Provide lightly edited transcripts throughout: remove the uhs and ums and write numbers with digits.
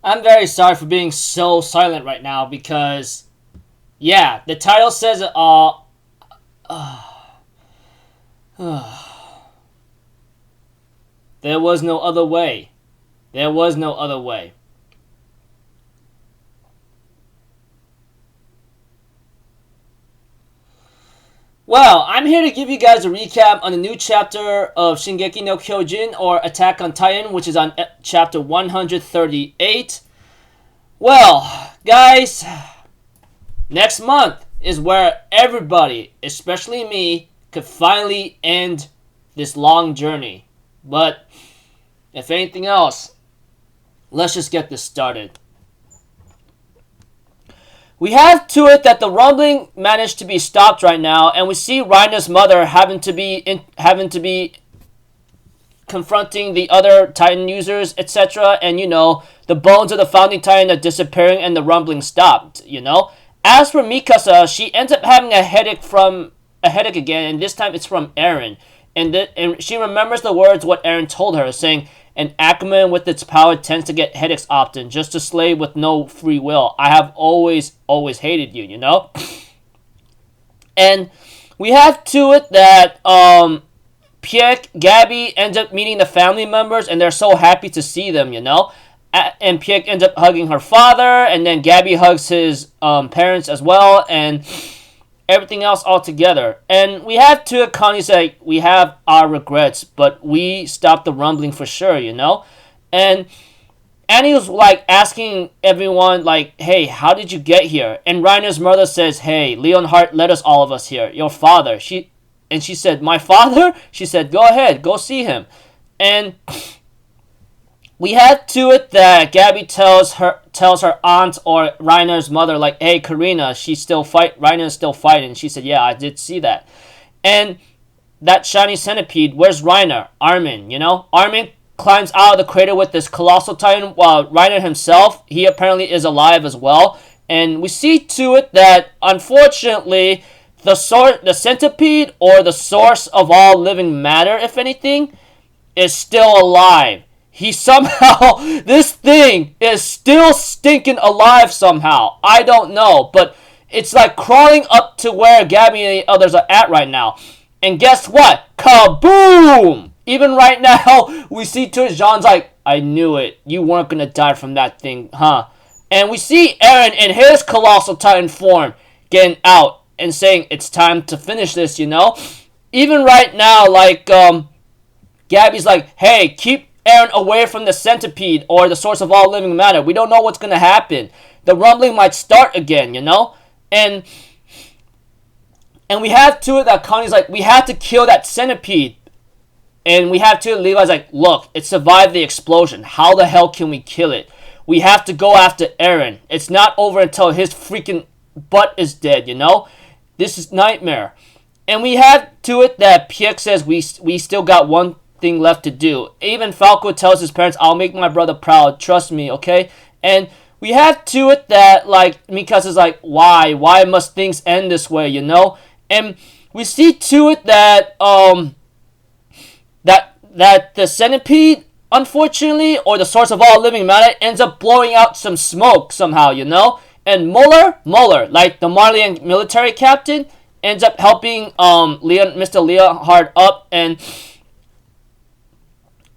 I'm very sorry for being so silent right now because, yeah, the title says it all. There was no other way. There was no other way. Well, I'm here to give you guys a recap on the new chapter of Shingeki no Kyojin, or Attack on Titan, which is on chapter 138. Well, guys, next month is where everybody, especially me, could finally end this long journey. But, if anything else, let's just get this started. We have to it that the rumbling managed to be stopped right now, and we see Reiner's mother having to be confronting the other Titan users, etc. And the bones of the founding Titan are disappearing, and the rumbling stopped. As for Mikasa, she ends up having a headache again, and this time it's from Eren, and she remembers the words what Eren told her, saying, "An Akuman with its power tends to get headaches often, just a slave with no free will. I have always hated you," And we have to it that Pierre, Gabby ends up meeting the family members, and they're so happy to see them, And Pierre ends up hugging her father, and then Gabby hugs his parents as well, and everything else all together. And we have to Connie say, we have our regrets, but we stopped the rumbling for sure, And Annie was asking everyone hey, how did you get here? And Reiner's mother says, hey, Leonhardt led us, all of us here, your father. She said, my father? She said, go ahead, go see him. And we had to it that Gabby tells her aunt, or Reiner's mother, hey, Karina, Reiner's still fighting. She said, yeah, I did see that. And that shiny centipede, where's Reiner? Armin, Armin climbs out of the crater with this colossal titan, while Reiner himself, he apparently is alive as well. And we see to it that, unfortunately, the centipede, or the source of all living matter, if anything, is still alive. This thing is still stinking alive somehow. I don't know, but it's crawling up to where Gabby and the others are at right now. And guess what? Kaboom! Even right now, we see to it, Jean's I knew it. You weren't gonna die from that thing, huh? And we see Eren in his colossal titan form getting out and saying, it's time to finish this, Even right now, Gabby's hey, keep Eren away from the centipede, or the source of all living matter. We don't know what's going to happen. The rumbling might start again, And we have to it that Connie's we have to kill that centipede. And we have to, Levi's look, it survived the explosion. How the hell can we kill it? We have to go after Eren. It's not over until his freaking butt is dead, This is nightmare. And we have to it that Pierre says we still got one thing left to do. Even Falco tells his parents, I'll make my brother proud, trust me, okay? And we have to it that Mikasa's why must things end this way, And we see to it that that the centipede, unfortunately, or the source of all living matter, ends up blowing out some smoke somehow, And Muller, the Marlian military captain, ends up helping Mr. Leonhardt up,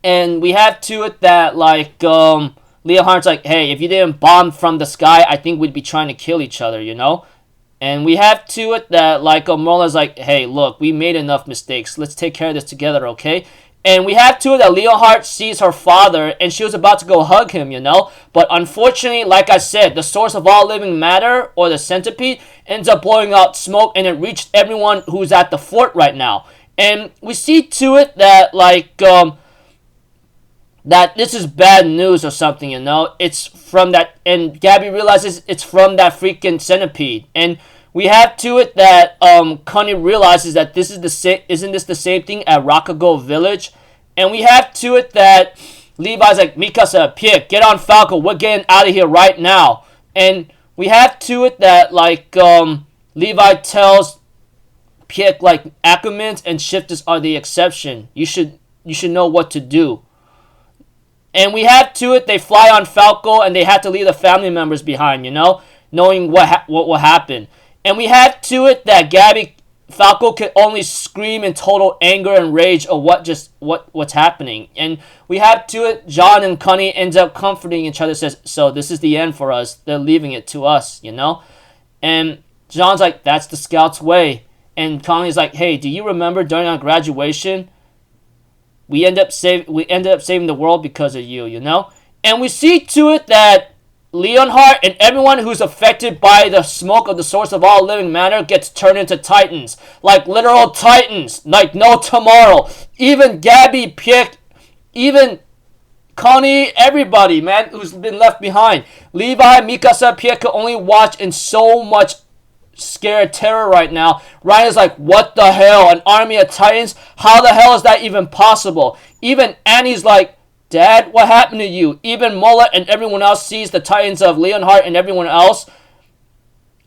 and we have to it that Leonhardt's hey, if you didn't bomb from the sky, I think we'd be trying to kill each other, And we have to it that Mola's hey, look, we made enough mistakes. Let's take care of this together, okay? And we have to it that Leonhardt sees her father, and she was about to go hug him, But unfortunately, like I said, the source of all living matter, or the centipede, ends up blowing out smoke, and it reached everyone who's at the fort right now. And we see to it that that this is bad news or something, It's from that, and Gabby realizes it's from that freaking centipede. And we have to it that Connie realizes that this is isn't this the same thing at Rakago Village? And we have to it that Levi's Mikasa, Pierre, get on Falco, we're getting out of here right now. And we have to it that Levi tells Pierre Ackermans and shifters are the exception. You should know what to do. And we have to it, they fly on Falco and they had to leave the family members behind, knowing what will happen. And we have to it that Falco could only scream in total anger and rage of what's happening. And we have to it, John and Connie ends up comforting each other, says, so this is the end for us. They're leaving it to us, And John's like, that's the Scout's way. And Connie's like, hey, do you remember during our graduation, we ended up saving the world because of you, And we see to it that Leonhardt and everyone who's affected by the smoke of the source of all living matter gets turned into titans. Like literal titans. Like no tomorrow. Even Gabby, Piek, even Connie, everybody, man, who's been left behind. Levi, Mikasa, Piek can only watch in so much scared terror right now. Ryan is like, what the hell? An army of titans? How the hell is that even possible? Even Annie's like, Dad, what happened to you? Even Mullet and everyone else sees the titans of Leonhardt and everyone else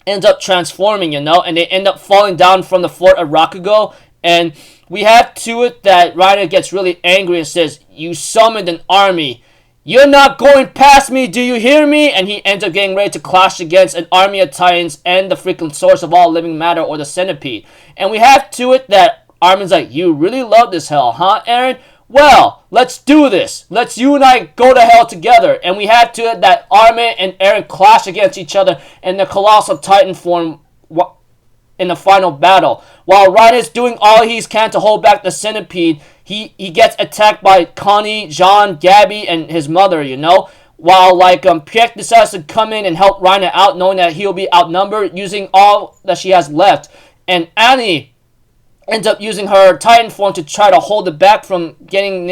ends up transforming, and they end up falling down from the fort of Rakugo. And we have to it that Reiner gets really angry and says, you summoned an army. You're not going past me, do you hear me? And he ends up getting ready to clash against an army of titans and the freaking source of all living matter, or the centipede. And we have to it that Armin's like, you really love this hell, huh, Eren? Well, let's do this. Let's you and I go to hell together. And we have to it that Armin and Eren clash against each other and the colossal titan form in the final battle. While Ryan is doing all he can to hold back the centipede, he gets attacked by Connie, Jean, Gabby, and his mother, While Piek decides to come in and help Reiner out, knowing that he'll be outnumbered, using all that she has left. And Annie ends up using her Titan form to try to hold it back from getting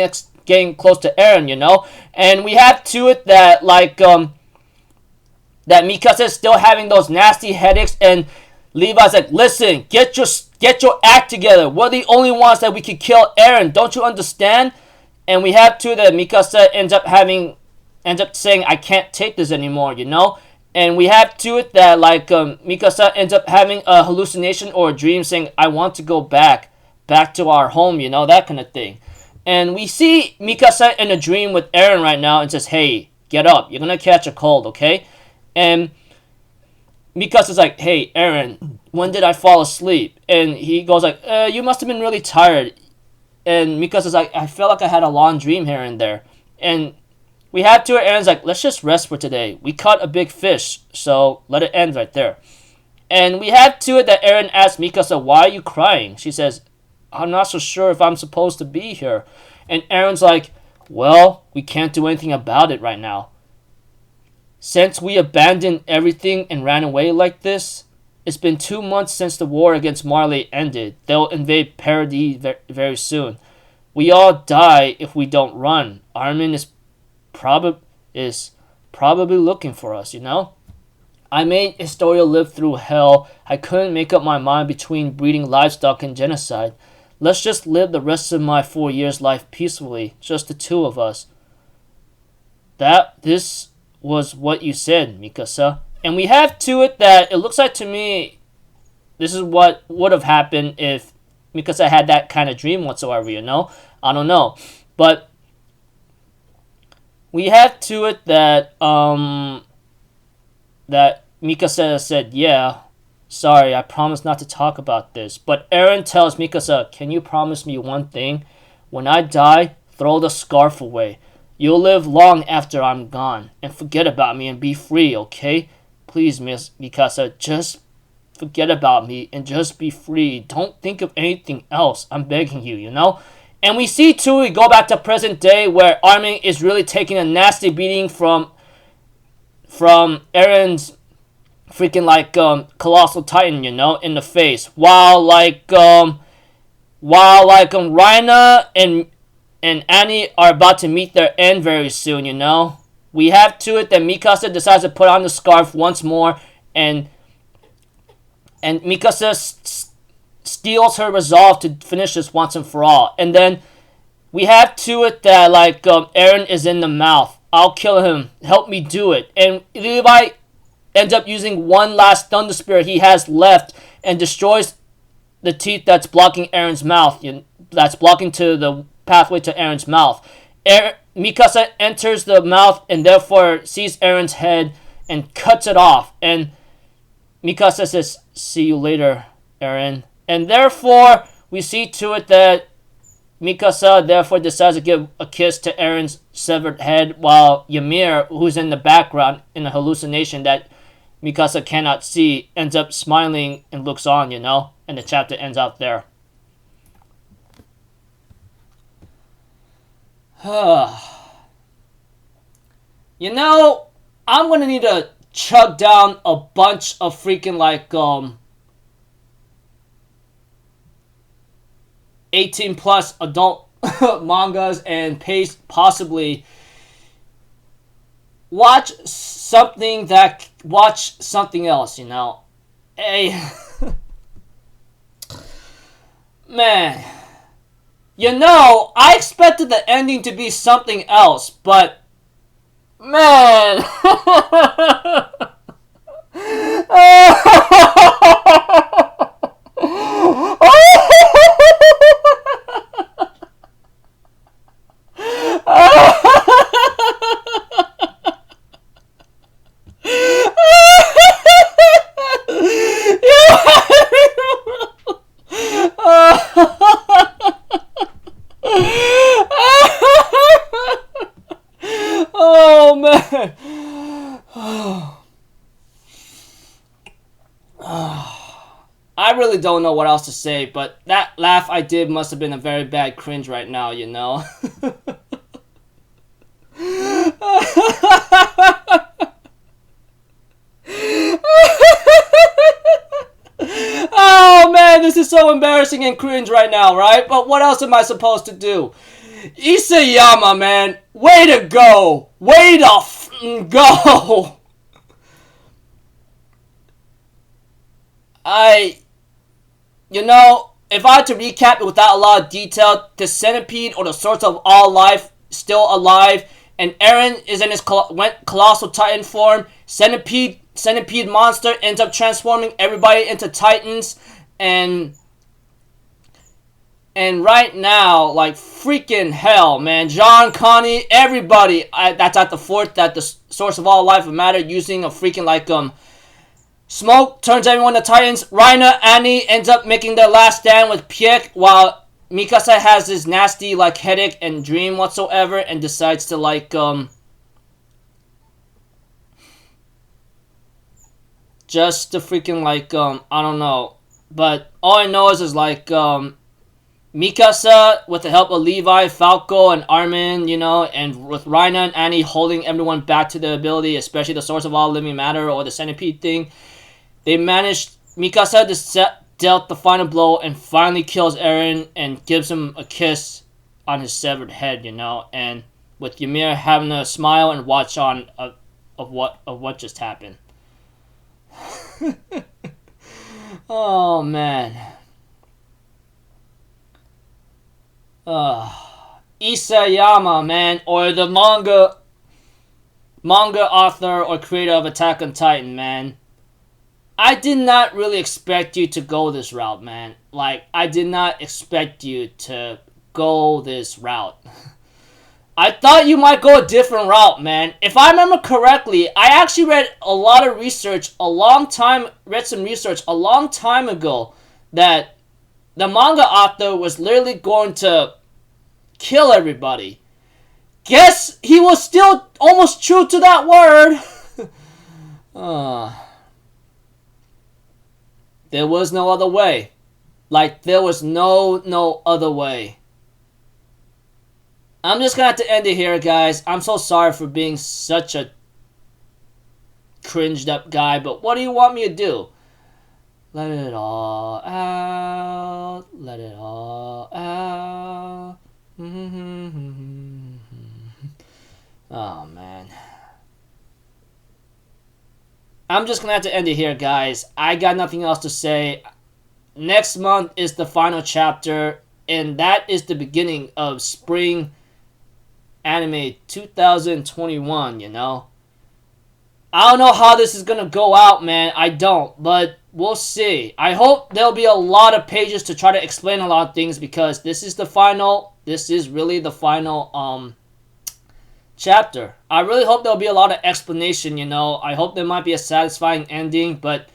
close to Eren, And we have to it that that Mikasa is still having those nasty headaches, and Levi's like, listen, get your act together. We're the only ones that we can kill Eren. Don't you understand? And we have to that Mikasa ends up saying, I can't take this anymore, And we have to it that Mikasa ends up having a hallucination or a dream saying, I want to go back to our home, that kind of thing. And we see Mikasa in a dream with Eren right now and says, hey, get up. You're going to catch a cold, okay? And Mikasa's like, hey, Eren, when did I fall asleep? And he goes like, you must have been really tired. And Mikasa's like, I felt like I had a long dream here and there. And we have to it, Eren's like, let's just rest for today. We caught a big fish, so let it end right there. And we have to it that Eren asks Mikasa, why are you crying? She says, I'm not so sure if I'm supposed to be here. And Eren's like, well, we can't do anything about it right now. Since we abandoned everything and ran away like this, it's been 2 months since the war against Marley ended. They'll invade Paradis very soon. We all die if we don't run. Armin is probably looking for us, I made Historia live through hell. I couldn't make up my mind between breeding livestock and genocide. Let's just live the rest of my 4 years' life peacefully, just the two of us. This was what you said, Mikasa. And we have to it that it looks like to me this is what would have happened if Mikasa had that kind of dream whatsoever, I don't know. But we have to it that that Mikasa said, yeah, sorry, I promise not to talk about this. But Eren tells Mikasa, can you promise me one thing? When I die, throw the scarf away. You'll live long after I'm gone. And forget about me and be free, okay? Please, Miss Mikasa, just forget about me and just be free. Don't think of anything else. I'm begging you, And we see, too, we go back to present day where Armin is really taking a nasty beating from Eren's freaking colossal titan, in the face. While Reiner and Annie are about to meet their end very soon, We have to it that Mikasa decides to put on the scarf once more, and Mikasa steals her resolve to finish this once and for all. And then we have to it that Eren is in the mouth. I'll kill him. Help me do it. And Levi ends up using one last thunder spirit he has left and destroys the teeth that's blocking Eren's mouth. That's blocking to the pathway to Eren's mouth. Mikasa enters the mouth and therefore sees Eren's head and cuts it off. And Mikasa says, "See you later, Eren." And therefore, we see to it that Mikasa therefore decides to give a kiss to Eren's severed head, while Ymir, who's in the background in a hallucination that Mikasa cannot see, ends up smiling and looks on, and the chapter ends out there. I'm gonna need to chug down a bunch of freaking 18 plus adult mangas and possibly watch something else, Hey, man, I expected the ending to be something else, but man. Oh man. I really don't know what else to say, but that laugh I did must have been a very bad cringe right now, Oh man, this is so embarrassing and cringe right now, right? But what else am I supposed to do? Isayama, man, way to go! Way to go! If I had to recap it without a lot of detail, the centipede or the source of all life still alive, and Eren is in his colossal titan form. Centipede monster ends up transforming everybody into titans, and right now, freaking hell, man, John, Connie, everybody that's at the fort, that the source of all life and matter, using a freaking Smoke turns everyone to titans. Reina, Annie ends up making their last stand with Pieck, while Mikasa has this nasty headache and dream whatsoever, and decides to just to freaking I don't know, but all I know is Mikasa, with the help of Levi, Falco, and Armin, and with Reina and Annie holding everyone back to the ability, especially the source of all living matter or the centipede thing, they managed. Mikasa dealt the final blow and finally kills Eren and gives him a kiss on his severed head, and with Ymir having a smile and watch on of what just happened. Oh man. Isayama, man, or the manga author or creator of Attack on Titan, man. I did not really expect you to go this route, man. I did not expect you to go this route. I thought you might go a different route, man. If I remember correctly, I actually read some research a long time ago that the manga author was literally going to kill everybody. Guess he was still almost true to that word. There was no other way. There was no other way. I'm just gonna have to end it here, guys. I'm so sorry for being such a cringed up guy, but what do you want me to do? Let it all out. Let it all out. Oh, man. I'm just gonna have to end it here, guys. I got nothing else to say. Next month is the final chapter, and that is the beginning of spring anime 2021, I don't know how this is gonna go out, man. I don't, but we'll see. I hope there'll be a lot of pages to try to explain a lot of things, because this is really the final chapter. I really hope there'll be a lot of explanation, you know. I hope there might be a satisfying ending, but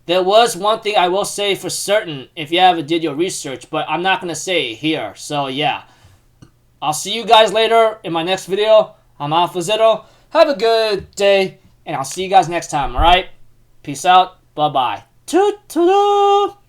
there was one thing I will say for certain if you ever did your research, but I'm not going to say it here. So, yeah. I'll see you guys later in my next video. I'm Alpha Zero. Have a good day, and I'll see you guys next time, alright? Peace out. Bye-bye. Toot-toot.